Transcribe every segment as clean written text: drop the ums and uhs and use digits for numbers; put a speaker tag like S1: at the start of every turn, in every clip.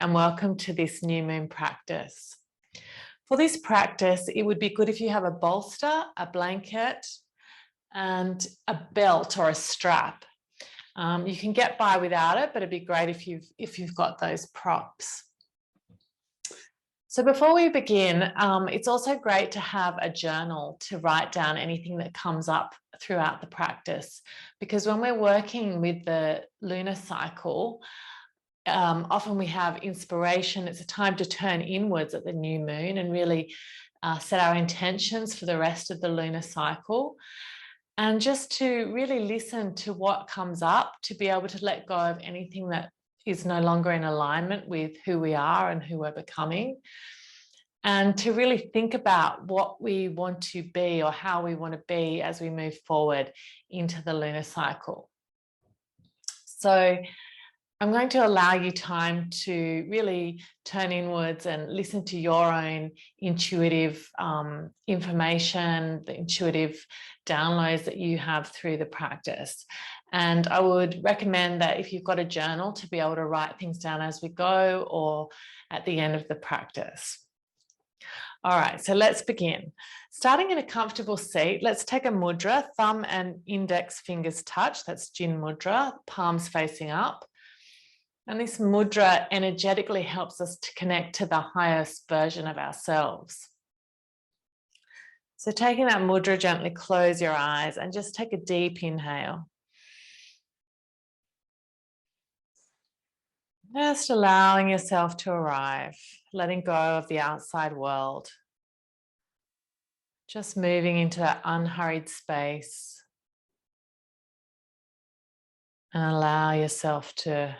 S1: and welcome to this new moon practice. For this practice, it would be good if you have a bolster, a blanket, and a belt or a strap. You can get by without it, but it'd be great if you've got those props. So before we begin, it's also great to have a journal to write down anything that comes up throughout the practice, because when we're working with the lunar cycle, often we have inspiration. It's a time to turn inwards at the new moon and really set our intentions for the rest of the lunar cycle, and just to really listen to what comes up, to be able to let go of anything that is no longer in alignment with who we are and who we're becoming, and to really think about what we want to be or how we want to be as we move forward into the lunar cycle. So I'm going to allow you time to really turn inwards and listen to your own intuitive information, the intuitive downloads that you have through the practice. And I would recommend that if you've got a journal, to be able to write things down as we go or at the end of the practice. All right, so let's begin. Starting in a comfortable seat, let's take a mudra, thumb and index fingers touch. That's Jin mudra, palms facing up. And this mudra energetically helps us to connect to the highest version of ourselves. So taking that mudra, gently close your eyes and just take a deep inhale. Just allowing yourself to arrive, letting go of the outside world. Just moving into that unhurried space. And allow yourself to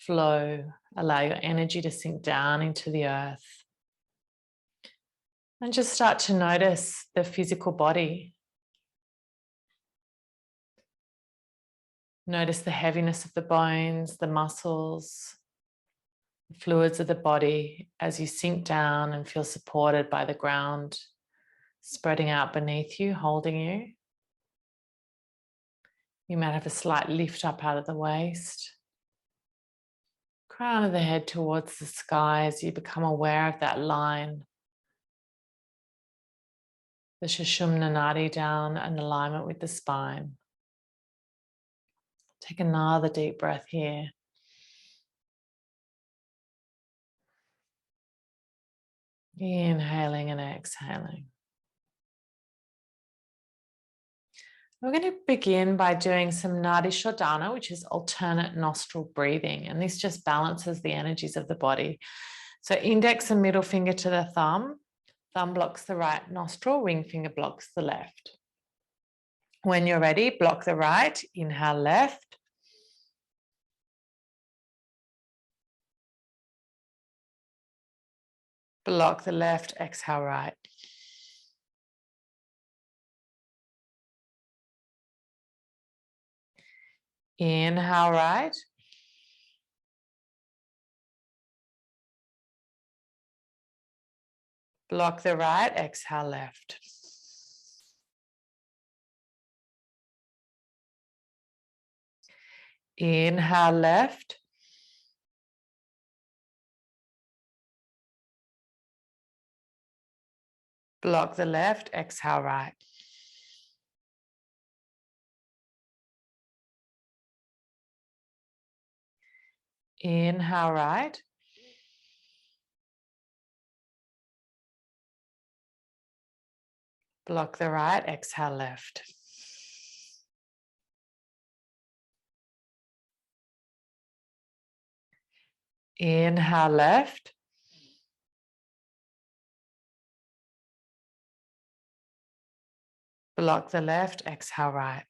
S1: flow, allow your energy to sink down into the earth. And just start to notice the physical body. Notice the heaviness of the bones, the muscles, the fluids of the body as you sink down and feel supported by the ground, spreading out beneath you, holding you. You might have a slight lift up out of the waist. Crown of the head towards the sky as you become aware of that line. The Sushumna Nadi down in alignment with the spine. Take another deep breath here. Inhaling and exhaling. We're going to begin by doing some Nadi Shodhana, which is alternate nostril breathing. And this just balances the energies of the body. So index and middle finger to the thumb. Thumb blocks the right nostril, ring finger blocks the left. When you're ready, block the right, inhale left. Block the left, exhale right. Inhale right. Block the right, exhale left. Inhale left. Block the left, exhale right. Inhale right. Block the right, exhale left. Inhale left. Block the left, exhale right.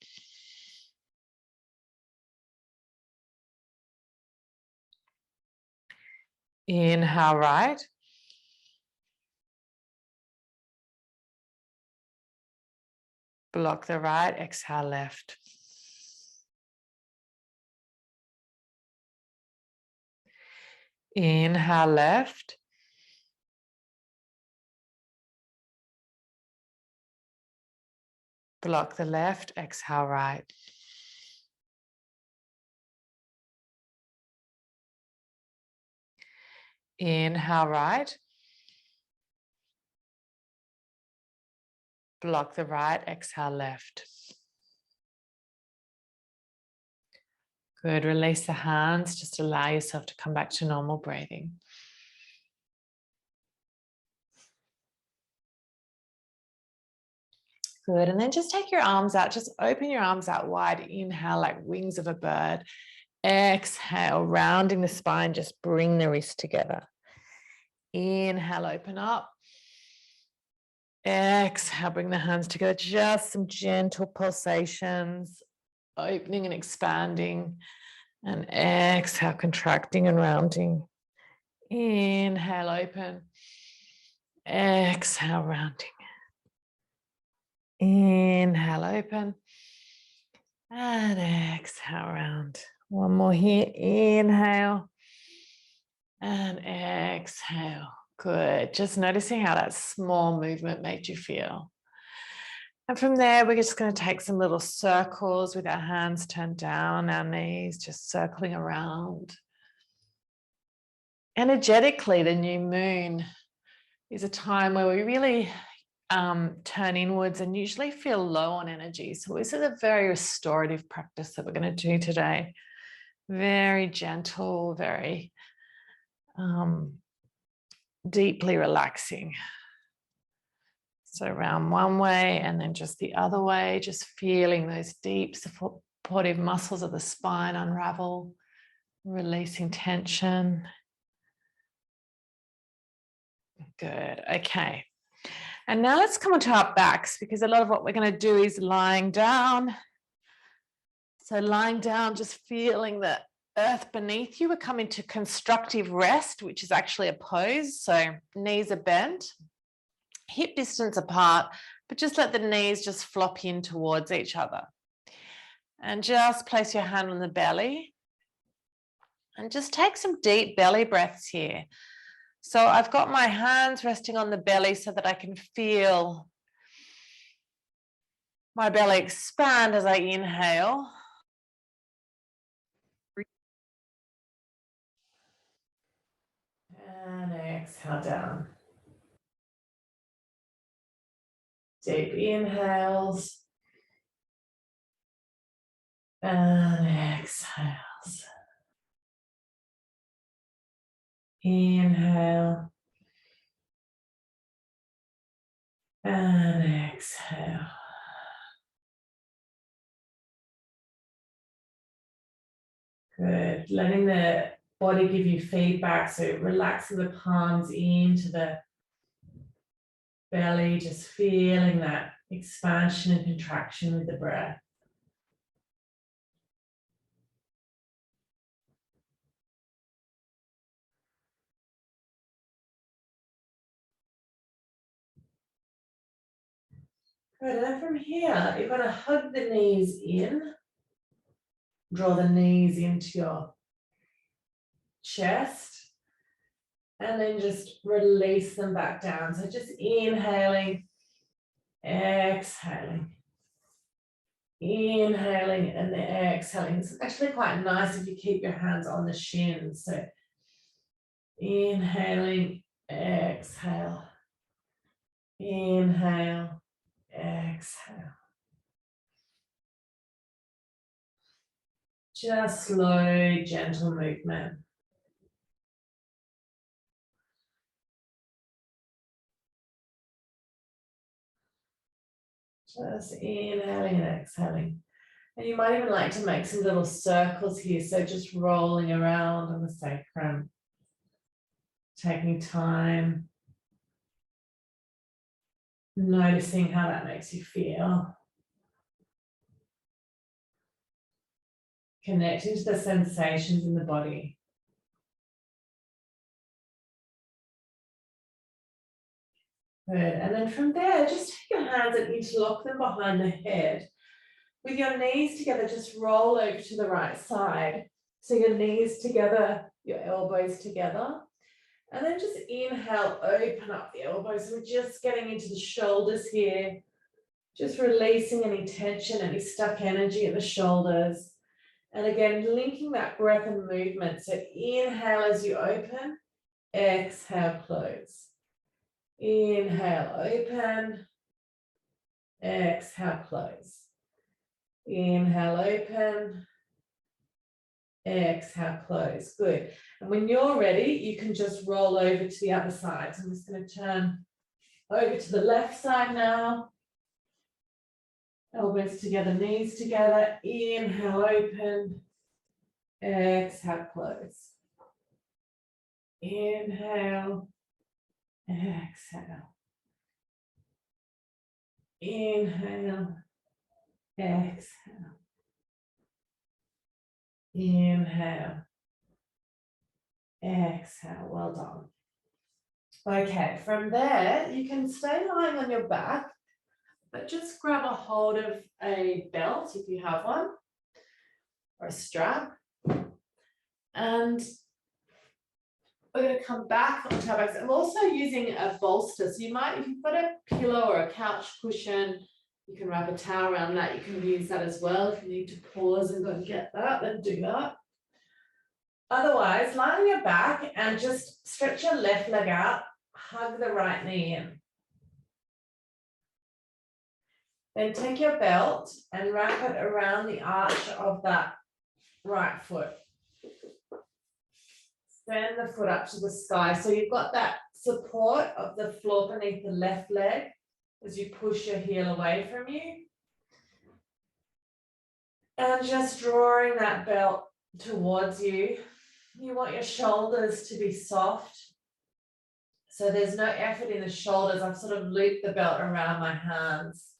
S1: Inhale right. Block the right, exhale left. Inhale left. Block the left, exhale right. Inhale right. Block the right, exhale left. Good, release the hands, just allow yourself to come back to normal breathing. Good, and then just take your arms out, just open your arms out wide, inhale like wings of a bird. Exhale, rounding the spine, just bring the wrists together. Inhale, open up. Exhale, bring the hands together, just some gentle pulsations, opening and expanding. And exhale, contracting and rounding. Inhale, open. Exhale, rounding. Inhale, open. And exhale, round. One more here. Inhale. And exhale. Good. Just noticing how that small movement made you feel. And from there, we're just going to take some little circles with our hands turned down, our knees, just circling around. Energetically, the new moon is a time where we really turn inwards and usually feel low on energy. So this is a very restorative practice that we're going to do today. Very gentle, very deeply relaxing. So round one way and then just the other way, just feeling those deep supportive muscles of the spine unravel, releasing tension. Good, okay. And now let's come onto our backs, because a lot of what we're going to do is lying down. So lying down, just feeling the earth beneath you. We come into constructive rest, which is actually a pose. So knees are bent, hip distance apart, but just let the knees just flop in towards each other. And just place your hand on the belly. And just take some deep belly breaths here. So I've got my hands resting on the belly so that I can feel my belly expand as I inhale. And exhale down. Deep inhales. And exhales. Inhale. And exhale. Good. Letting the body give you feedback. So relaxing the palms into the belly, just feeling that expansion and contraction with the breath. Good. And then from here, you're going to hug the knees in. Draw the knees into your chest. And then just release them back down. So just inhaling, exhaling. Inhaling and then exhaling. It's actually quite nice if you keep your hands on the shins. So inhaling, exhale. Inhale, exhale. Just slow, gentle movement. Just inhaling and exhaling. And you might even like to make some little circles here. So just rolling around on the sacrum. Taking time. Noticing how that makes you feel. Connecting to the sensations in the body. Good. And then from there, just take your hands and interlock them behind the head. With your knees together, just roll over to the right side. So your knees together, your elbows together. And then just inhale, open up the elbows. So we're just getting into the shoulders here. Just releasing any tension, any stuck energy in the shoulders. And again, linking that breath and movement. So inhale as you open. exhale, close. Inhale, open. Exhale, close. Inhale, open. Exhale, close. Good. And when you're ready, you can just roll over to the other side. So I'm just going to turn over to the left side now. Elbows together, knees together. Inhale, open. Exhale, close. Inhale. Exhale. Inhale. Exhale. Inhale. Exhale. Well done. Okay, from there, you can stay lying on your back, but just grab a hold of a belt if you have one, or a strap. And we're going to come back onto our backs. I'm also using a bolster. So you might, if you've got a pillow or a couch cushion, you can wrap a towel around that. You can use that as well. If you need to pause and go and get that, then do that. Otherwise, lie on your back and just stretch your left leg out, hug the right knee in. Then take your belt and wrap it around the arch of that right foot. Send the foot up to the sky. So you've got that support of the floor beneath the left leg as you push your heel away from you. And just drawing that belt towards you. You want your shoulders to be soft. So there's no effort in the shoulders. I've sort of looped the belt around my hands.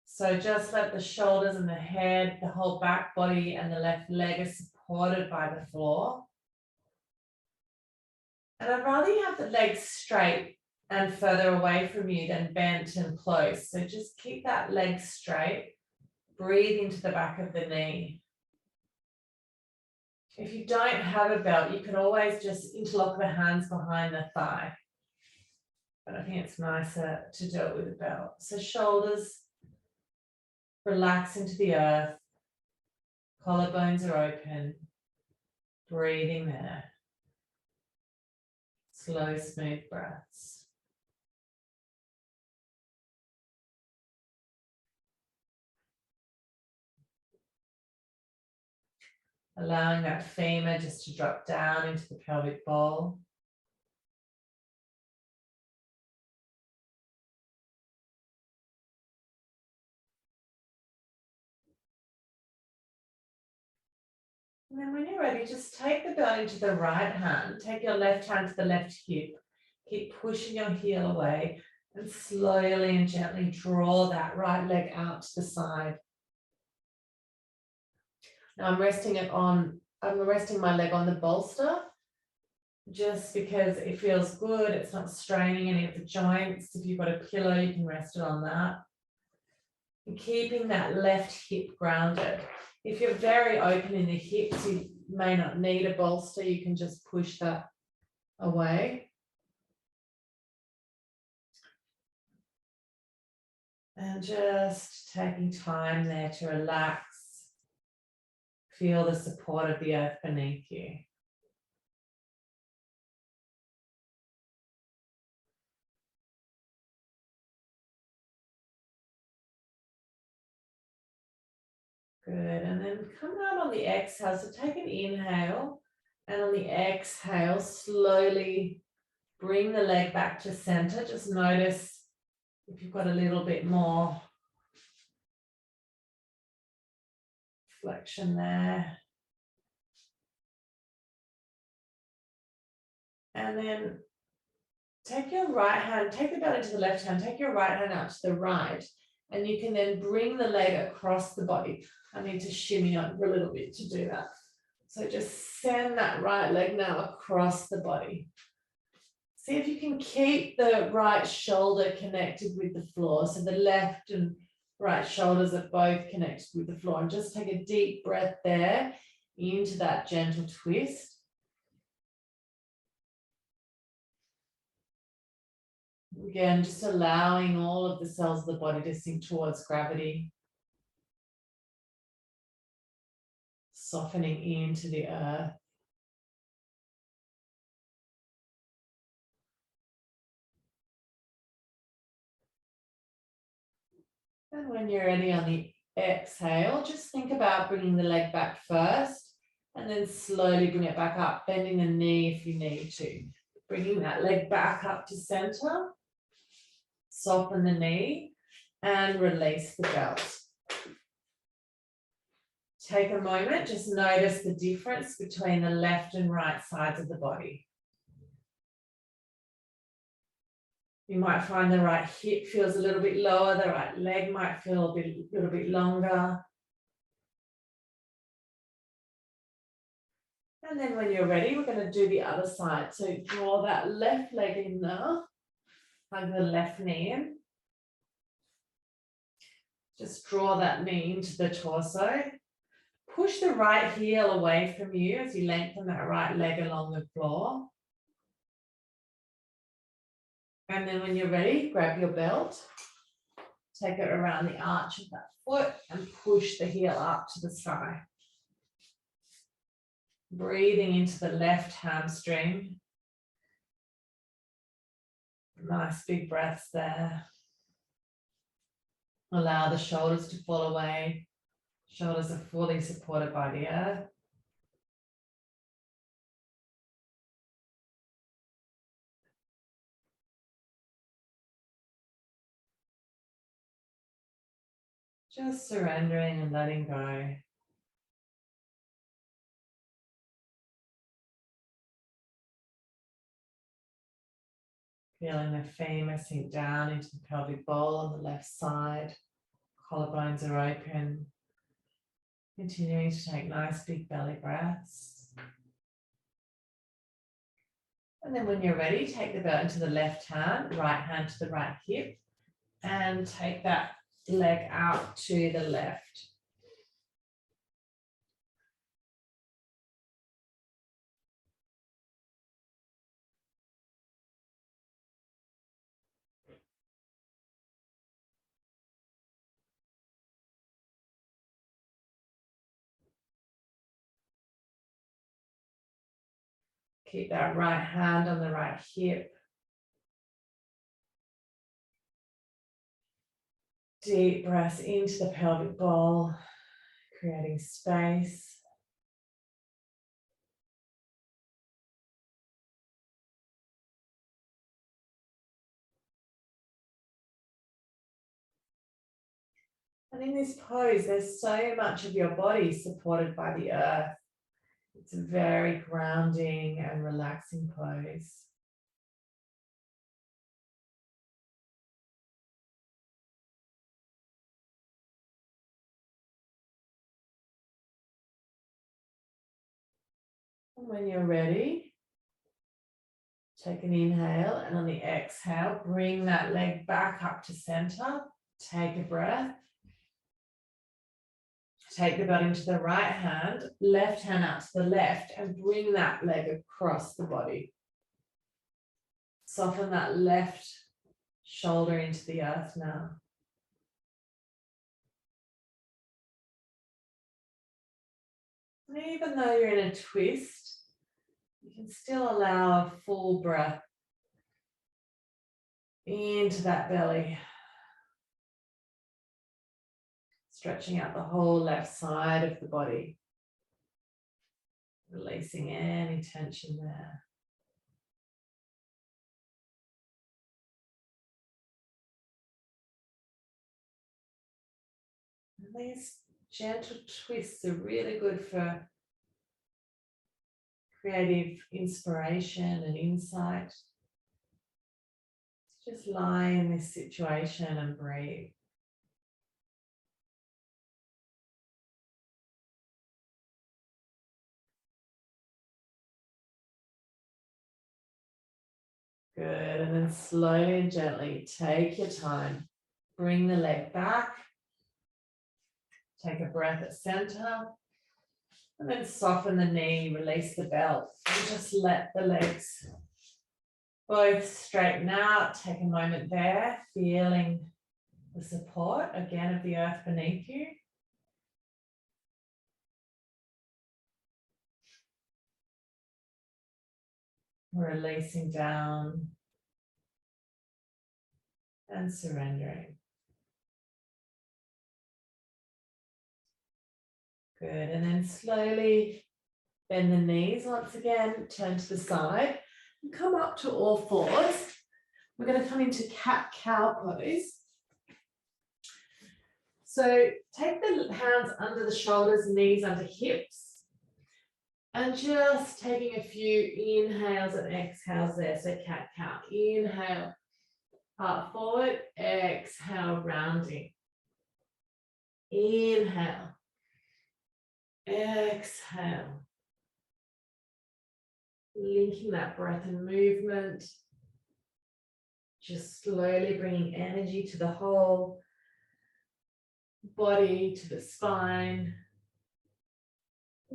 S1: So just let the shoulders and the head, the whole back body and the left leg are supported by the floor. And I'd rather you have the legs straight and further away from you than bent and close. So just keep that leg straight. Breathe into the back of the knee. If you don't have a belt, you can always just interlock the hands behind the thigh. But I think it's nicer to do it with a belt. So shoulders relax into the earth. Collarbones are open. Breathing there. Slow, smooth breaths. Allowing that femur just to drop down into the pelvic bowl. And then when you're ready, just take the belt into the right hand. Take your left hand to the left hip. Keep pushing your heel away and slowly and gently draw that right leg out to the side. Now I'm resting my leg on the bolster just because it feels good. It's not straining any of the joints. If you've got a pillow, you can rest it on that. And keeping that left hip grounded. If you're very open in the hips, you may not need a bolster. You can just push that away. And just taking time there to relax. Feel the support of the earth beneath you. Good, and then come out on the exhale. So take an inhale, and on the exhale, slowly bring the leg back to center. Just notice if you've got a little bit more flexion there. And then take your right hand, take the belt into the left hand, take your right hand out to the right, and you can then bring the leg across the body. I need to shimmy over a little bit to do that. So just send that right leg now across the body. See if you can keep the right shoulder connected with the floor. So the left and right shoulders are both connected with the floor. And just take a deep breath there into that gentle twist. Again, just allowing all of the cells of the body to sink towards gravity. Softening into the earth. And when you're ready on the exhale, just think about bringing the leg back first and then slowly bring it back up, bending the knee if you need to. Bringing that leg back up to center, soften the knee and release the belt. Take a moment, just notice the difference between the left and right sides of the body. You might find the right hip feels a little bit lower, the right leg might feel a little bit longer. And then when you're ready, we're going to do the other side. So draw that left leg in now, hug the left knee in. Just draw that knee into the torso. Push the right heel away from you as you lengthen that right leg along the floor. And then when you're ready, grab your belt, take it around the arch of that foot and push the heel up to the sky. Breathing into the left hamstring. Nice big breaths there. Allow the shoulders to fall away. Shoulders are fully supported by the earth. Just surrendering and letting go. Feeling the femur sink down into the pelvic bowl on the left side. Collarbones are open. Continuing to take nice big belly breaths. And then when you're ready, take the belt into the left hand, right hand to the right hip, and take that leg out to the left. Keep that right hand on the right hip. Deep breaths into the pelvic bowl, creating space. And in this pose, there's so much of your body supported by the earth. It's a very grounding and relaxing pose. And when you're ready, take an inhale, and on the exhale, bring that leg back up to center. Take a breath. Take the belt into the right hand, left hand out to the left, and bring that leg across the body. Soften that left shoulder into the earth now. And even though you're in a twist, you can still allow a full breath into that belly. Stretching out the whole left side of the body. Releasing any tension there. And these gentle twists are really good for creative inspiration and insight. Just lie in this situation and breathe. Good, and then slowly and gently take your time. Bring the leg back. Take a breath at center. And then soften the knee, release the belt. And just let the legs both straighten out. Take a moment there, feeling the support again of the earth beneath you. Releasing down and surrendering. Good. And then slowly bend the knees once again, turn to the side, and come up to all fours. We're going to come into cat-cow pose. So take the hands under the shoulders, knees under hips, and just taking a few inhales and exhales there. So cat-cow, inhale, heart forward, exhale, rounding. Inhale, exhale. Linking that breath and movement. Just slowly bringing energy to the whole body, to the spine,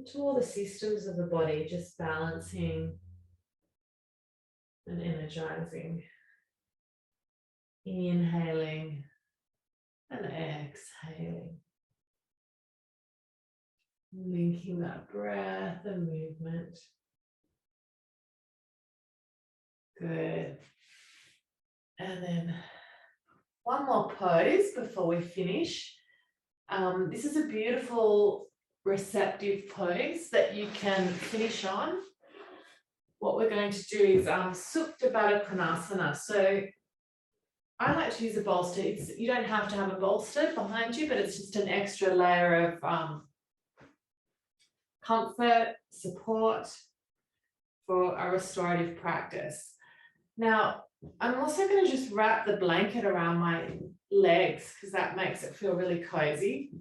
S1: to all the systems of the body, just balancing and energizing. Inhaling and exhaling. Linking that breath and movement. Good. And then one more pose before we finish. This is a beautiful receptive pose that you can finish on. What we're going to do is Supta Baddha Konasana. So I like to use a bolster. You don't have to have a bolster behind you, but it's just an extra layer of comfort, support for a restorative practice. Now, I'm also going to just wrap the blanket around my legs because that makes it feel really cozy.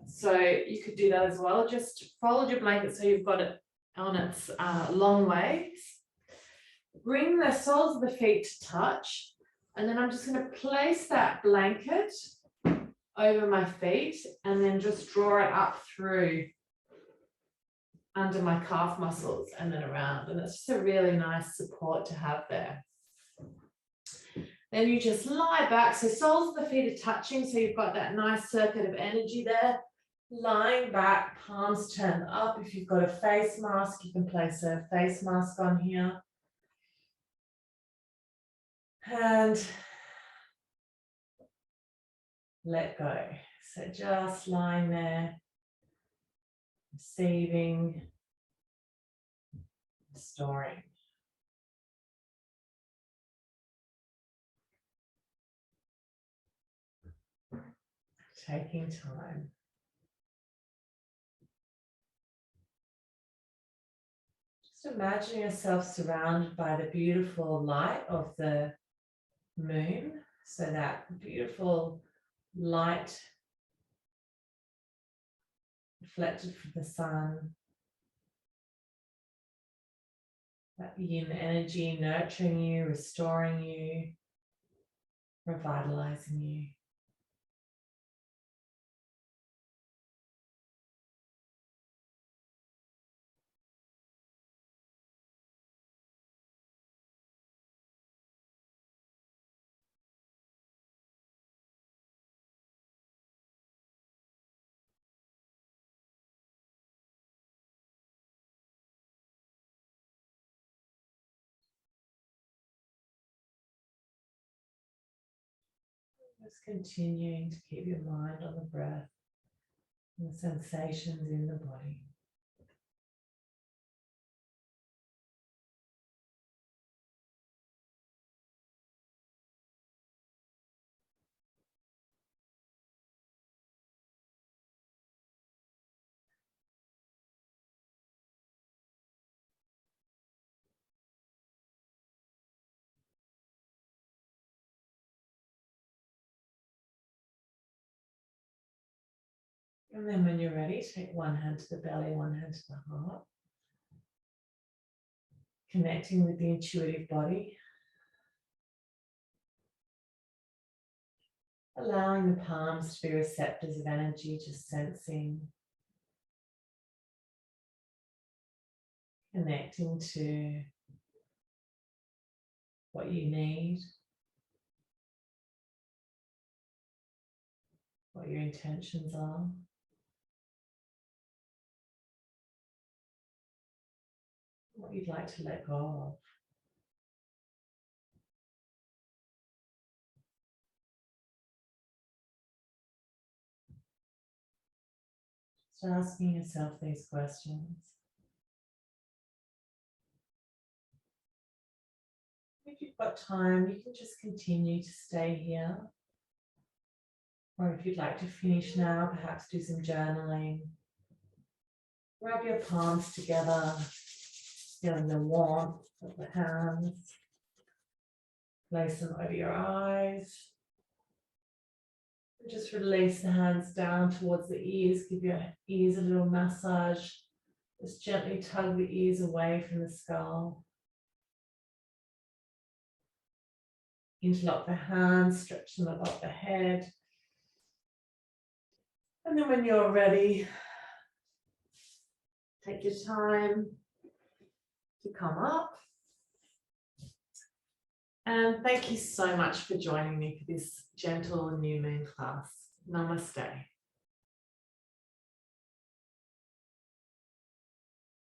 S1: So you could do that as well. Just fold your blanket so you've got it on its long legs. Bring the soles of the feet to touch. And then I'm just going to place that blanket over my feet and then just draw it up through under my calf muscles and then around. And it's just a really nice support to have there. Then you just lie back. So soles of the feet are touching. So you've got that nice circuit of energy there. Lying back, palms turned up. If you've got a face mask, you can place a face mask on here. And let go. So just lying there, receiving, restoring. Taking time. Just imagine yourself surrounded by the beautiful light of the moon. So that beautiful light reflected from the sun. That yin energy nurturing you, restoring you, revitalizing you. Just continuing to keep your mind on the breath and the sensations in the body. And then when you're ready, take one hand to the belly, one hand to the heart. Connecting with the intuitive body. Allowing the palms to be receptors of energy, just sensing. Connecting to what you need. What your intentions are. What you'd like to let go of. Just asking yourself these questions. If you've got time, you can just continue to stay here. Or if you'd like to finish now, perhaps do some journaling. Rub your palms together, feeling the warmth of the hands. Place them over your eyes. And just release the hands down towards the ears. Give your ears a little massage. Just gently tug the ears away from the skull. Interlock the hands, stretch them above the head. And then when you're ready, take your time to come up. And thank you so much for joining me for this gentle new moon class. Namaste.